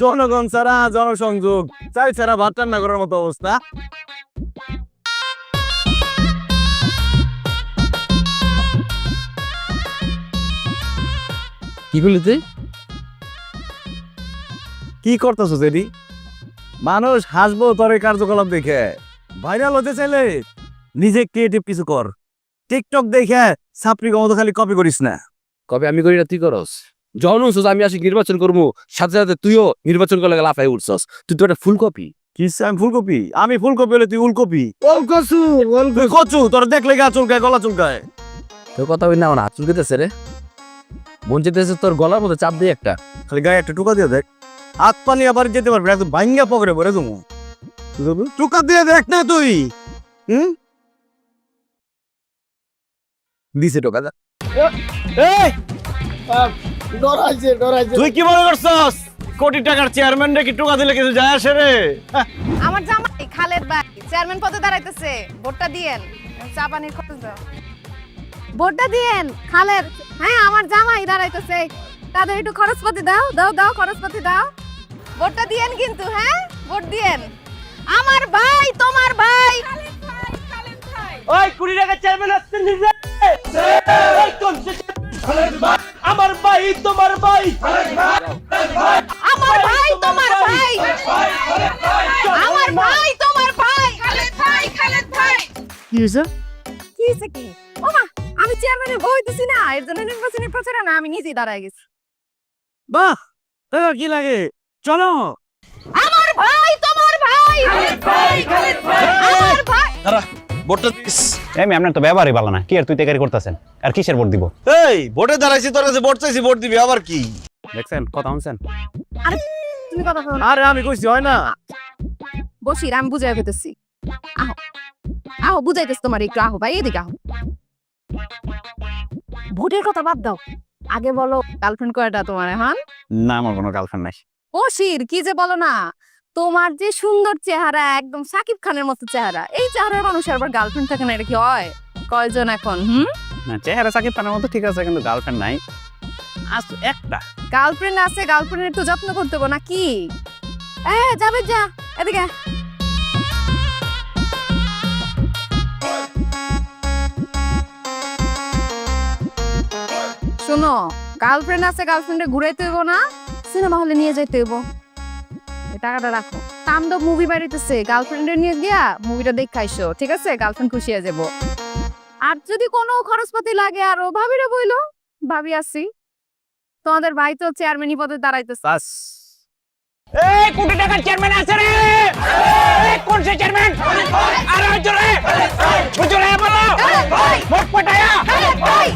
জনগণ ছাড়া জনসংযোগ, চাই ছাড়া ভাত রান্না করার মতো অবস্থা। কি বলি তুই? কি করতেছো জেডি? মানুষ হাসবো তোর এই কার্যকলাপ দেখে। ভাইরাল হতে চাইলে নিজে ক্রিয়েটিভ কিছু কর। টিকটক দেখে ছাপড়ি মতো খালি কপি করিস না। কবে আমি করি না, তুই করস। যখন উঠছস আমি আসি নির্বাচন করবো, সাথে সাথে তুইও নির্বাচন করলে লাফাই উঠছস। তুই তো একটা ফুলকপি। কি আমি ফুলকপি? আমি ফুলকপি হলে তুই উলকপি। ওলকসু, তুই কচু, তোর দেখলে গা চুলকায়, গলা চুলকায়। তোর কথা বলি না, আমার হাত চুলকেতেছে রে। মন চেতেছে তোর গলার মধ্যে চাপ দিয়ে একটা। খালি গায়ে একটা টুকা দিয়ে দেখ, হাত পানি আবার যেতে পারবি, একদম ভাঙ্গা পকড়ে পড়ে তুমি। টুকা দিয়ে দেখ না তুই। দিছে টোকা। এই ডরাইছে, ডরাইছে। তুই কি মনে করছস কোটি টাকার চেয়ারম্যান রে কি টুকা দিলে কিছু যায় আসে রে? আমার জামাই খালেদ ভাই চেয়ারম্যান পদে দাঁড়াইতেছে, ভোটটা দিয়েন। চা পানির খরচ দাও, ভোটটা দিয়েন খালেদ। হ্যাঁ, আমার জামাই দাঁড়াইতেছে, তাদের একটু খরচপাতি দাও, দাও দাও খরচপাতি দাও। ভোটটা দিয়েন কিন্তু, হ্যাঁ ভোট দিয়েন। আমার ভাই, তোমার ভাই। ওই 20 টাকা চেয়ারম্যান আসছেন নিজে। এই কোন খালেদ ভাই? আমার ভাই, তোমার ভাই। আমার ভাই, তোমার ভাই। আমার ভাই, তোমার ভাই। খালেদ ভাই, খালেদ ভাই। কি হয়েছে? কি হয়েছে কি? ওমা, আমি চেয়ারম্যানের বই দিছি না, এর জন্য নির্বাচনের প্রচারে না আমি নিজেই দাঁড়ায় গেছি। বাহ, কি লাগে? চলো। আমার ভাই, তোমার ভাই। খালেদ ভাই, খালেদ ভাই। আমার ভাই। দাঁড়া, ভোটটা দিস। আমি আপনার তো ব্যবহারই ভালো না, কি আর তুই তেকারি করতেছেন? আর কিসের ভোট দিব? এই ভোটে দাঁড়াইছি, তোর কাছে ভোট চাইছি, ভোট দিবি আবার কি? দেখছেন কথা শুনছেন? আরে তুমি কথা বলো না। আরে আমি কইছি হয় না। বসির, আমি বুঝাই কইতেছি। আহো আহো, বুঝাইতেছি তোমার একটু। আহো ভাই, এদিকে আহো। ভোটের কথা বাদ দাও, আগে বলো গার্লফ্রেন্ড কয়টা তোমার এখন? না, আমার কোনো গার্লফ্রেন্ড নাই। বসির, কি যে বলো না, তোমার যে সুন্দর চেহারা, একদম সাকিব খানের মতো চেহারা, এই চেহারার মানুষের আবার গার্লফ্রেন্ড থাকে না, এটা কি হয়? কয়জন এখন? না, চেহারা সাকিব খানের মতো ঠিক আছে, কিন্তু গার্লফ্রেন্ড নাই। আজ একটা গার্লফ্রেন্ড আছে, গার্লফ্রেন্ডের তো যত্ন করতে হবে না কি? যাবে, যা এদিকে। শোনো, গার্লফ্রেন্ড আছে, গার্লফ্রেন্ডে ঘুরাইতে হইব না, সিনেমা হলে নিয়ে যাইতে হইব। এই টাকাটা রাখো। তাণ্ডব মুভি বাড়িতেছে, গার্লফ্রেন্ডে নিয়ে গিয়া মুভিটা দেখাইছো, ঠিক আছে? গার্লফ্রেন্ড খুশি হয়ে যাবো। আর যদি কোনো খরচপাতি লাগে আরো ভাবিরে বইলো, ভাবি আছি। তোমাদের ভাই তো চেয়ারম্যানই পদে দাঁড়াইতেছে। এই কোটি টাকার চেয়ারম্যান আছে রে, কোন সে চেয়ারম্যান? আরে জোরে জোরে বলো, ভোট পটায়া,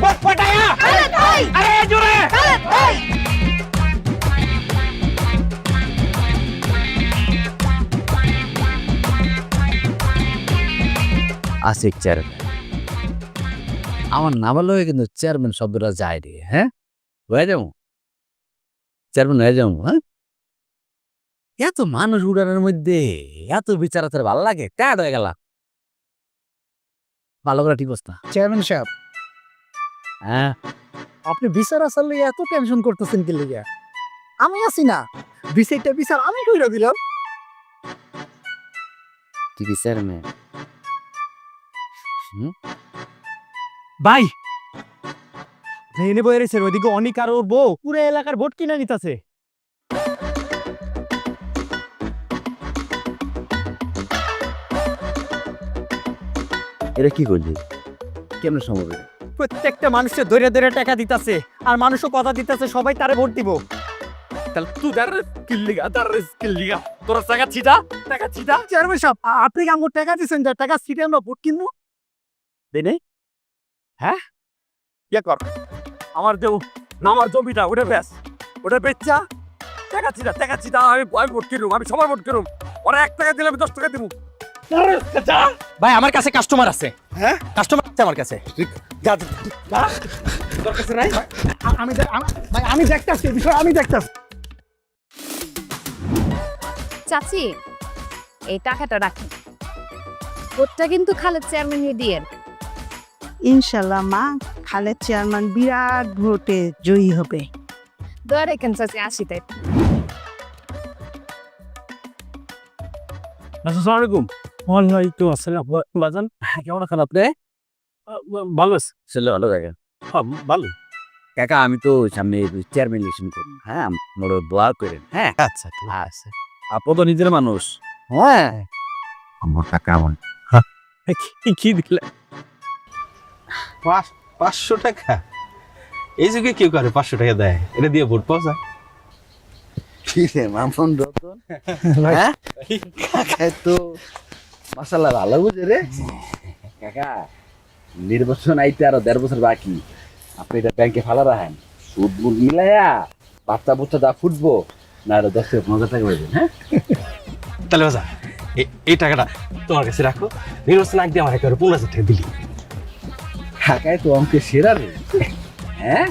ভোট পটায়া, আরে জোরে। আশিক চেয়ারম্যান আমার নাম লয়ে কিন্তু চেয়ারম্যান শব্দটা যায় রে। হ্যাঁ, হয়ে যাবো চেয়ারম্যান, হয়ে যাবো। হ্যাঁ, এত মানুষ উড়ানোর মধ্যে এত বিচার আছে, ভালো লাগে, ট্যাড হয়ে গেল। ভালো করে ঠিক অবস্থা। চেয়ারম্যান সাহেব, হ্যাঁ, আপনি বিচার আসার লিগে এত টেনশন করতেছেন কি লিগে? আমি আছি না, বিচার আমি কইরা দিলাম। তুই কি চেয়ারম্যান? ভাই এনে বয়ে রয়েছে, ওইদিকে অনেক আর ওর বউ পুরো এলাকার ভোট কিনে নিতেছে। এটা কি করলি? কেমন সম্ভব? প্রত্যেকটা মানুষের ধরে ধরে টাকা দিতেছে, আর মানুষও কথা দিতেছে সবাই তারে ভোট দিব। তাহলে তুই কিল্লিগা তোরা টাকা ছিটা চেয়ারম্যান সাহেব, আপনি কি আমার টাকা দিচ্ছেন, যে টাকা সিটে আমরা ভোট কিনবো? দেনে হ্যাঁ ইয়ে কর, আমার দেউ আমার জমিটা ওটা বেচ, ওটা বেচা টাকা ছিটা আমি ভোট কিনুম, আমি সবার ভোট কিনুম। ওরা 1 টাকা দিলে আমি 10 টাকা দিব। ভাই আমার কাছে কাস্টমার আছে। হ্যাঁ, কাস্টমার আছে আমার কাছে। যা যা, তোর কাছে নাই? ভাই আমি দেখতাছি বিষয়, আমি দেখতাছি। চাচি, এই টাকাটা রাখেন, ভোটটা কিন্তু খালেদ চেয়ারম্যান দিয়ে। ইনশাল্লাহ মা, খালেদ চেয়ারম্যান বিরাট ভোটে জয়ী হবে। দয়া রেখেন চাচি, আসি তাই। আসসালামু আলাইকুম। ওয়ালাইকুম আসসালাম। বাজান কেমন আছেন আপনি? ভালো আছে। ছেলে ভালো জায়গা। হ্যাঁ ভালো। কাকা আমি তো সামনে চেয়ারম্যান ইলেকশন করি। হ্যাঁ, মোর দোয়া করেন। হ্যাঁ, আচ্ছা আচ্ছা। আপনি তো নিজের মানুষ। হ্যাঁ, আমার টাকা আমার কি দিলে? 500 টাকা? এই যুগে কেউ করে 500 টাকা দেয়? এটা দিয়ে ভোট পাওয়া যায়? কি রে মামুন রতন? হ্যাঁ, কাকা তো মাশাআল্লাহ ভালো বুঝে রে। কাকা নির্বাচন আইতে আরো 1.5 বছর বাকি, আপনি এটা ব্যাংকে ফালা রাখেন, সুদ মুদ মিলাইয়া বাচ্চা বুচ্চা যা ফুটবো না, আরো 10-15 টাকা পাইবেন। হ্যাঁ, তাহলে বাজা এই টাকাটা তোমার কাছে রাখো, নির্বাচন আগে আমার একেবারে 15,000 টাকা দিলি। কাকাই তো অঙ্কে সেরা রে। হ্যাঁ,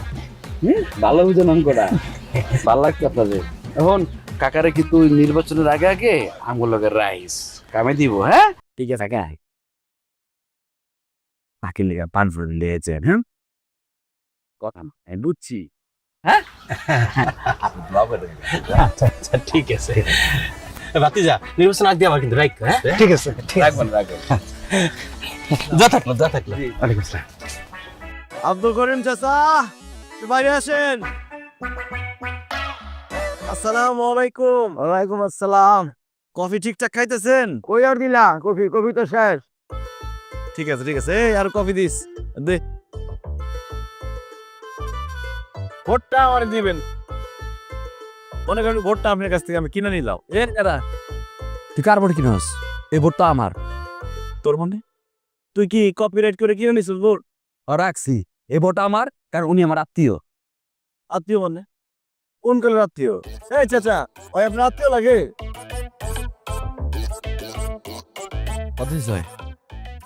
ভালো বুঝেন অঙ্কটা, ভালো লাগছে আপনাদের। এখন কাকারে কিন্তু নির্বাচনের আগে আগে আমগুলোকে রাইস কামে দিব। হ্যাঁ, ঠিক আছে কাকা, পাখির লেগে পান ফুল লিয়েছেন। হ্যাঁ, কথা না, আমি বুঝছি। হ্যাঁ, আচ্ছা আচ্ছা ঠিক আছে। ভাতিজা নির্বাচন আগে আমার কিন্তু রাখ। হ্যাঁ ঠিক আছে, রাখবেন রাখবেন। যা থাকলো। ওয়ালাইকুম আসসালাম। আব্দুল করিম চাচা, বাইরে আসেন। আসসালামু আলাইকুম। ওয়ালাইকুম আসসালাম। কফি ঠিকঠাক খাইতেছেন? কই আর দিলা কফি? কফি তো শেষ। ঠিক আছে এই আর কফি দিস দে। ভোটটা আমার দিবেন, মনে করেন ভোটটা আপনার কাছ থেকে আমি কিনে নিলাম। এর এরা তুই কার ভোট কিনস? এই ভোটটা আমার। তোর মনে তুই কি কপিরাইট করে কিনে নিছিস ভোট? রাখছি, এই ভোটটা আমার, কারণ উনি আমার আত্মীয়। আত্মীয় মানে কোন কালের আত্মীয়? এই চাচা, ওই আপনার আত্মীয় লাগে? কত হয়?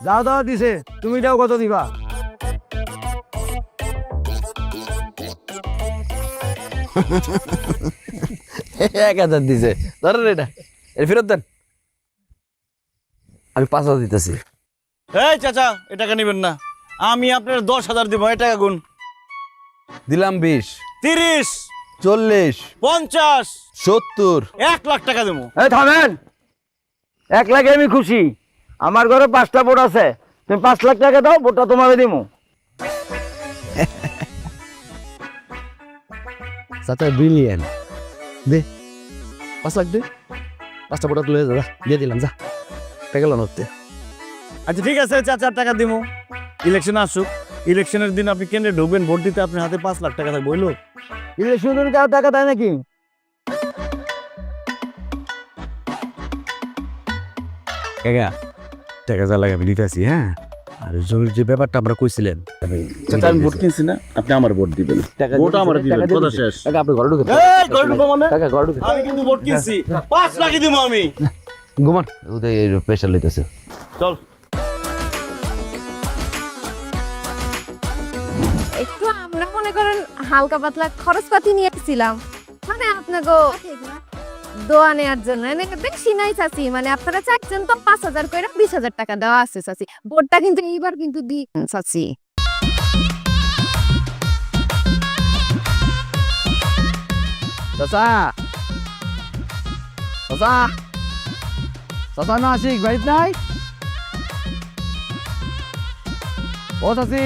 দাও দিছে, তুমি দাও কত দিবা? এক 1000 দিছে, ধরেন এটা, এটা ফেরত দেন। আমি 5000 দিতেছি। এই চাচা, এ টাকা নেবেন না, আমি আপনার 10,000 দিব। এই টাকা গুন। দিলাম 20, 30, 40, 50, 70। 1 লাখ টাকা দেবো। এই থামেন, 1 লাখে আমি খুশি। আমার ঘরে 5টা ভোট আছে, তুমি 5 লাখ টাকা দাও, ভোটটা তোমাকে দিমু। চাচা ব্রিলিয়েন্ট দে 5 লাখ দে 5টা ভোট তুলে যা দিয়ে দিলাম যা টাকা লোন হতে আচ্ছা ঠিক আছে 4 টাকা দিমু ইলেকশন আসুক ইলেকশনের দিন আপনি কেন্দ্রে ঢুকবেন ভোট দিতে আপনার হাতে 5 লাখ টাকা থাকবে বইলো ইলেকশনের কার টাকা দেয় নাকি কাকা টাকা যা লাগে আমি দিতেছি হ্যাঁ আর জমির যে ব্যাপারটা আমরা কইছিলেন চাচা আমি ভোট কিনছি না আপনি আমার ভোট দিবেন ভোট আমার দিবেন কথা শেষ কাকা আপনি ঘরে ঢুকে এই ঘরে ঢুকো মানে কাকা ঘরে ঢুকে আমি কিন্তু ভোট কিনছি 5 লাখই দিমু আমি ঘুমান ওদের প্রেশার লইতেছে চল একটু আমরা মনে করেন হালকা পাতলা খরচপাতি নিয়ে এসেছিলাম মানে আপনাকে দোয়া নেওয়ার জন্য বেশি নাই চাচি মানে আপনারা চাচ্ছেন তো 5,000 করে 20,000 টাকা দেওয়া আছে চাচি ভোটটা কিন্তু এইবার কিন্তু দি চাচি চাচা চাচা চাচা না আশিক বাড়িত নাই ও চাচি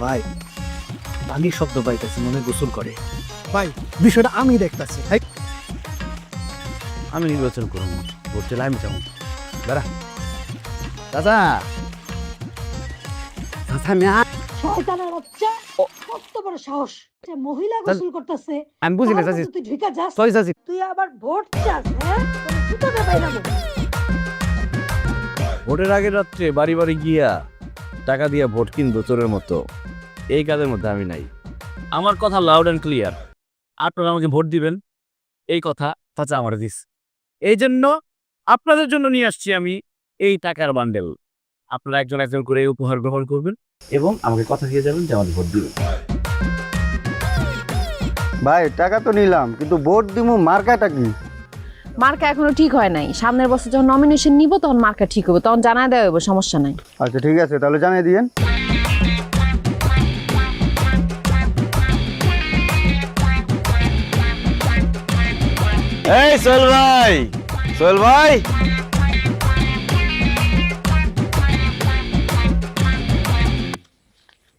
ভাই পানির শব্দ পাইতেছি মনে গোসল করে ভাই বিষয়টা আমি দেখতাছি আমি নির্বাচন করবো ভোট চাইলে আমি যাবো দাঁড়া চাচা চাচা আমি শয়তানের বাচ্চা কত বড় সাহস একটা মহিলা গোসল করতেছে আমি বুঝি না চাচি তুই ঢুকা যাস সরি চাচি তুই আবার ভোট চাস হ্যাঁ জুতো দেবাই না ভোটের আগের রাত্রে বাড়ি বাড়ি গিয়া টাকা দিয়া ভোট কিনবো চোরের মতো এই কাজের মধ্যে আমি নাই আমার কথা লাউড অ্যান্ড ক্লিয়ার আপনারা আমাকে ভোট দিবেন এই কথা চাচা আমার দিস এই জন্য আপনাদের জন্য নিয়ে আসছি আমি এই টাকার বান্ডেল আপনারা একজন একজন করে এই উপহার গ্রহণ করবেন এবং আমাকে কথা দিয়ে যাবেন যে আমাকে ভোট দিবেন ভাই টাকা তো নিলাম কিন্তু ভোট দিমু মার্কাটা কি মার্কা এখনো ঠিক হয় নাই সামনের বছর যখন নমিনেশন নিব তখন মার্কা ঠিক হবে তখন জানায় দেওয়া হবে সমস্যা নাই আচ্ছা ঠিক আছে তাহলে জানিয়ে দিয়েন এই সোহেল ভাই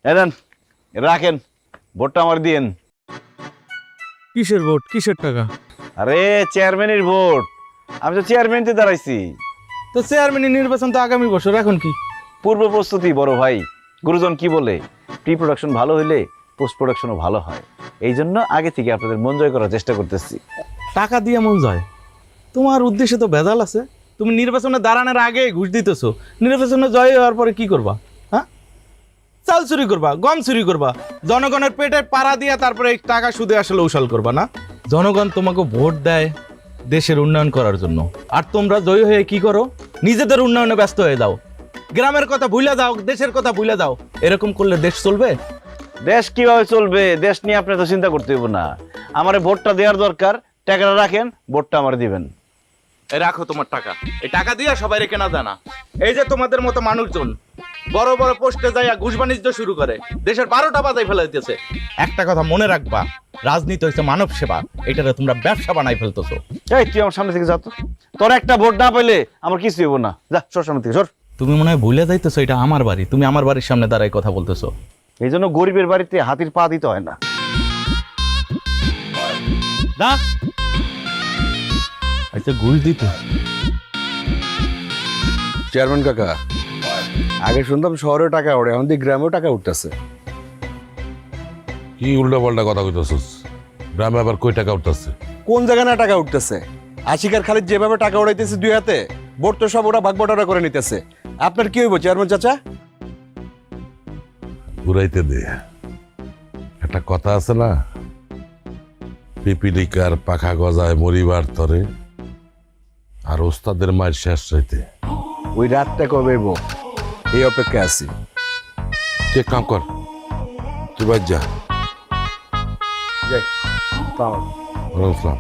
এদেন রাখেন ভোটটা আমার দিয়েন কিসের ভোট কিসের টাকা আরে চেয়ারম্যানের ভোট আমি তো চেয়ারম্যানতে দাঁড়াইছি তো চেয়ারম্যানের নির্বাচন তো আগামী বছর এখন কি পূর্ব প্রস্তুতি বড় ভাই গুরুজন কি বলে প্রি প্রোডাকশন ভালো হইলে পোস্ট প্রোডাকশনও ভালো হয় এই জন্য আগে থেকে আপনাদের মন জয় করার চেষ্টা করতেছি টাকা দিয়ে মন যায় তোমার উদ্দেশ্যে তো ভেজাল আছে তুমি নির্বাচনে দাঁড়ানোর আগে ঘুষ দিতেছো নির্বাচনে জয় হওয়ার পরে কি করবা হ্যাঁ চাল চুরি করবা গম চুরি করবা জনগণের পেটে পাড়া দিয়া তারপরে এই টাকা সুদে আসলে উশাল করবা না জনগণ তোমাকে ভোট দেয় দেশের উন্নয়ন করার জন্য আর তোমরা জয়ী হয়ে কি করো নিজেদের উন্নয়নে ব্যস্ত হয়ে যাও গ্রামের কথা ভুলে যাও দেশের কথা ভুলে যাও এরকম করলে দেশ চলবে দেশ কিভাবে চলবে দেশ নিয়ে আপনি তো চিন্তা করতে হইব না আমার ভোটটা দেওয়ার দরকার টাকাটা রাখেন ভোটটা আমার দিবেন এই রাখো তোমার টাকা এই টাকা দিয়ে সবাই কেনা জানা এই যে তোমাদের মতো মানুষজন বড় বড় পোস্টে যাইয়া ঘুষ বাণিজ্য শুরু করে দেশের 12টা বাজাই ফেলে দিতেছে একটা কথা মনে রাখবা রাজনীতি হচ্ছে মানব সেবা এটারে তোমরা ব্যবসা বানাই ফেলতেছো এই তুই আমার সামনে থেকে যা তো তোর একটা ভোট না পেলে আমার কিছু হইব না যা সর সামনে থেকে সর তুমি মনে হয় ভুলে যাইতেছো এটা আমার বাড়ি তুমি আমার বাড়ির সামনে দাঁড়াই কথা বলতেছো এই জন্য গরিবের বাড়িতে হাতির পা দিতে হয় না না আচ্ছা ঘুষ দিতে চেয়ারম্যান কাকা আগে শুনতাম শহরে টাকা ওঠে এখন দেখি গ্রামেও টাকা উঠতেছে কি উল্টা পাল্টা কথা কইতেছস গ্রামে আবার কই টাকা উঠতেছে কোন জায়গায় না টাকা উঠতেছে আশিকার খালিদ যেভাবে টাকা উড়াইতেছে দুই হাতে ভোট তো সব ওরা ভাগবটারা করে নিতেছে আপনার কি হইব চেয়ারম্যান চাচা ঘুরাইতে দে একটা কথা আছে না পিপিলিকার পাখা গজায় মরিবার তরে আর ওস্তাদের মায়ের শেষ রাইতে ওই রাতটা কবে হইব এই অপেক্ষা আছি তুই এক কাম কর তুই বাদ যা যাই ওয়ালাইকুম আসসালাম।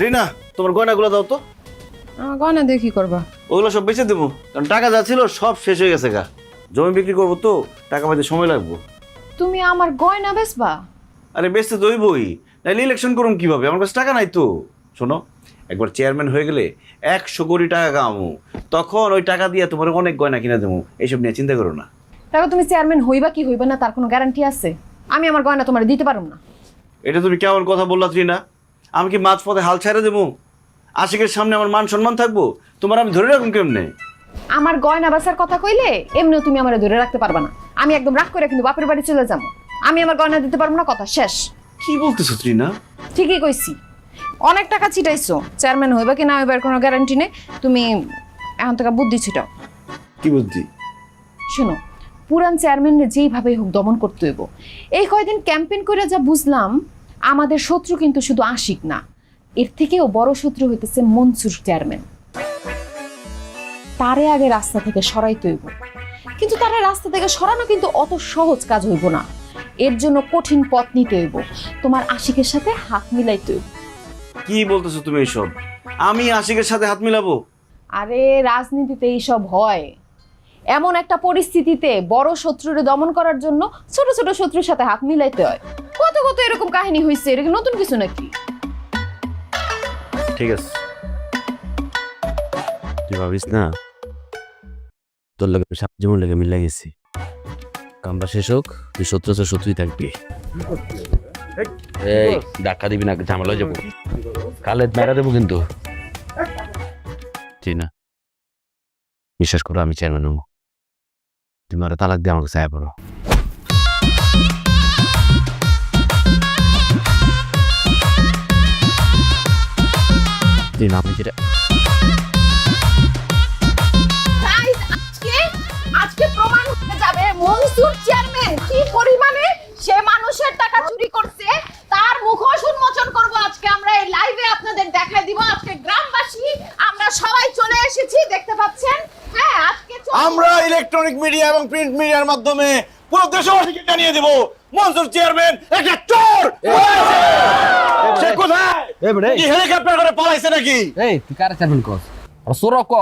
রিনা তোমার গয়নাগুলো দাও তো গয়না দিয়ে কি করবা ওগুলো সব বেচে দেবো কারণ টাকা যা ছিল সব শেষ হয়ে গেছে গা জমি বিক্রি করবো তো টাকা পাইতে সময় লাগবো তুমি আমার গয়না বেচবা আরে বেশ তো দইবই, নাইলে ইলেকশন করুন কিভাবে? আমার কাছে টাকা নাই তো। শোনো, একবার চেয়ারম্যান হয়ে গেলে 100 কোটি টাকা কামাবো, তখন ওই টাকা দিয়ে তোমার অনেক গয়না কিনা দেবো। এইসব নিয়ে চিন্তা করো না। দেখো তুমি চেয়ারম্যান হইবা কি হইবা না তার কোনো গ্যারান্টি আছে? আমি আমার গয়না তোমার দিতে পারব না। এটা তুমি কেমন কথা বললা ত্রিনা? আমি কি মাঝপথে হাল ছেড়ে দেবো? আশিকের সামনে আমার মান সম্মান থাকবো, তোমার আমি ধরে রাখুন কেমনে? আমার গয়না বাসার কথা কইলে এমনিও তুমি আমার ধরে রাখতে পারবা না। আমি একদম রাগ করে কিন্তু বাপের বাড়ি চলে যাবো। আমি আমার গয়না দিতে পারবো না, কথা শেষ। কি বলতেছো ত্রিনা? ঠিকই কইছি। অনেক টাকা ছিটাইছো, চেয়ারম্যান হইবা কি না হইবার কোনো গ্যারান্টি নেই। তুমি এখন থেকে বুদ্ধি ছিটাও। কি বুদ্ধি? শোনো, পুরান চেয়ারম্যানরে যেইভাবে হোক দমন করতে হইব। এই কয়দিন ক্যাম্পেইন করে যা বুঝলাম, আমাদের শত্রু কিন্তু শুধু আশিক না, এর থেকেও বড় শত্রু হইতেছে মনসুর চেয়ারম্যান। তারে আগে রাস্তা থেকে সরাইতে হইব, কিন্তু তারে রাস্তা থেকে সরানো কিন্তু অত সহজ কাজ হইব না। এর জন্য কঠিন পথ নিতে হইব, তোমার আশিকের সাথে হাত মিলাইতে হইব। কি বলতেছো তুমি এইসব? আমি আশিকের সাথে হাত মিলাবো? আরে রাজনীতিতে এইসব হয়। এমন একটা পরিস্থিতিতে বড় শত্রুরে দমন করার জন্য ছোট ছোট শত্রুর সাথে হাত মিলাইতে হয়। কত কত এরকম কাহিনী হয়েছে, এটা কি নতুন কিছু নাকি? ঠিক আছে, তুই ভাবিস না তোর লগে সাপ যেমন লেগে মিলে গেছি, কামটা শেষ হোক, তুই শত্রু শত্রুই থাকবি। এই ধাক্কা দিবি না, ঝামেলা হয়ে যাবো। কালে মেরা দেবো কিন্তু। ঠিক না, বিশ্বাস করো আমি চেয়ারম্যান হবো। তুমি আরো তালাক দিয়ে আমাকে চায় পড়ো। আমি যেটা আজকে প্রমাণ হয়ে যাবে মনসুর চেয়ারম্যান কি পরিমাণে সে মানুষের টাকা চুরি করছে, তার মুখোশ উন্মোচন করব আজকে আমরা এই লাইভে আপনাদের দেখাই দিব। আজকে গ্রামবাসী আমরা সবাই চলে এসেছি, দেখতে পাচ্ছেন। হ্যাঁ, আজকে আমরা ইলেকট্রনিক মিডিয়া এবং প্রিন্ট মিডিয়ার মাধ্যমে পুরো দেশবাসীকে জানিয়ে দেব মনসুর চেয়ারম্যান একটা চোর। সে কোথায়? কি হেলিকপ্টার করে পালাইছে নাকি? এই তুই কারে চেয়ারম্যান কস? আর সোর ক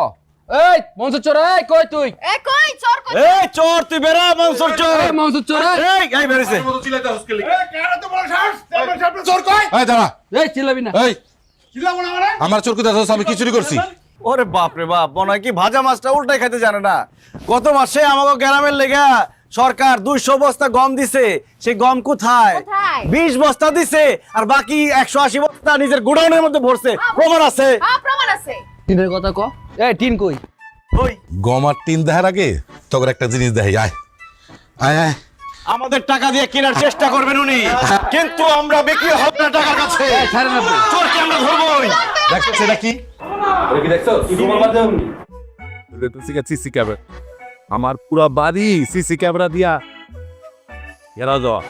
এই মনসুর চোর, এই কই তুই? এই কই চোর কই? এই চোর তুই বেরা, মনসুর চোর। এই মনসুর চোর, এই বেরিয়েছে। এই দাঁড়া, এই চিল্লাবি না। এই আমার চোর কোথায় আছে? আমি কি চুরি করছি? ওরে বাপ রে বাপ, মনে হয় কি ভাজা মাছটা উল্টাই খাইতে জানে না। গত মাসে আমাকে গ্রামের লেগা সরকার 200 বস্তা গম দিছে, সেই গম কোথায়? 20 বস্তা দিছে, আর বাকি 180 বস্তা নিজের গোডাউনের মধ্যে ভরছে। প্রমাণ আছে? হ্যাঁ, প্রমাণ আছে। টিনের কথা ক। এই টিন কই? ওই গম আর টিন দেখার আগে তোর একটা জিনিস দেখাই। আয় আয় আয়। আমাদের টাকা দিয়ে কেনার চেষ্টা করবেন উনি, কিন্তু আমরা বিক্রি হব না টাকার কাছে। চোরকে আমরা ধরবই। দেখছিস এটা কি? সিসি ক্যামেরা, আমার পুরা বাড়ি সিসি ক্যামেরা দিয়া এরা যাওয়া।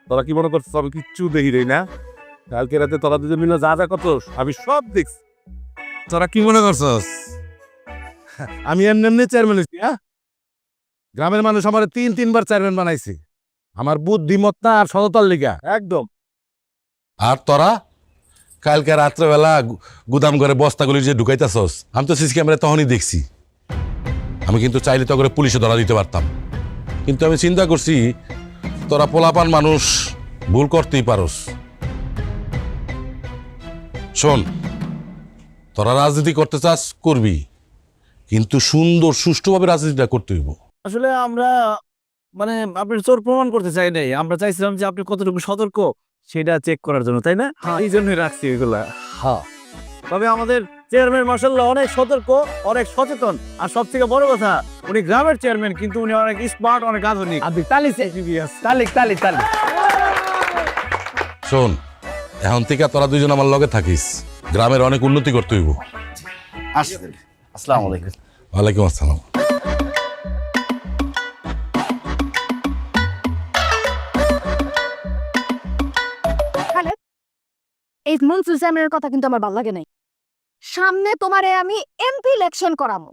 তোরা কি মনে করছিস আমি কিচ্ছু দেখি রে না? কালকে রাতে তোরা দুজন মিলে যা যা করছস আমি সব দেখছি। তোরা কি মনে করছস আমি এমনি চেয়ারম্যান হয়েছি? হ্যাঁ, গ্রামের মানুষ আমার 3-3 চেয়ারম্যান বানাইছি, আমার বুদ্ধিমত্তা আর সততার লিগা একদম। আর তোরা কালকে রাত্রেবেলা গুদাম ঘরে বস্তাগুলি যে ঢুকাইতেছস, আমি তো সিসি ক্যামেরা তখনই দেখছি। আমি কিন্তু চাইলে তো করে পুলিশে ধরা দিতে পারতাম, কিন্তু আমি চিন্তা করছি তোরা পোলাপান মানুষ, ভুল করতেই পারস। শোন, তোরা রাজনীতি করতে চাস করবি, কিন্তু সুন্দর সুষ্ঠুভাবে রাজনীতিটা করতে হইব। আসলে আমরা মানে আপনি চোর প্রমাণ করতে চাই নাই, আমরা চাইছিলাম যে আপনি কতটুকু সতর্ক সেটা চেক করার জন্য, তাই না? এই জন্যই রাখছি এগুলা। হ্যাঁ, তবে আমাদের চেয়ারম্যান মাশাআল্লাহ অনেক সতর্ক, অনেক সচেতন, আর সব থেকে বড় কথা উনি গ্রামের চেয়ারম্যান, কিন্তু উনি অনেক স্মার্ট, অনেক আধুনিক। আপনি তালি তালি তালি তালি। শোন, এখন থেকে তোরা দুইজন আমার লগে থাকিস, গ্রামের অনেক উন্নতি করতে হইব। আসসালামু আলাইকুম। ওয়ালাইকুম আসসালাম। এই মনসুর চেয়ারম্যানের কথা কিন্তু আমার ভালো লাগে নাই। সামনে তোমারে আমি এমপি ইলেকশন করামু।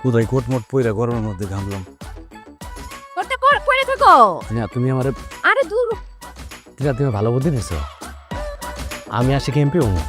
কোথায় কোটমোট পইরা গরমের মধ্যে ঘামলাম। করতে করে থাকো না তুমি আমার আরে দূর তুমি ভালো বুদ্ধি নিছো। আমি আসি এমপি হবো।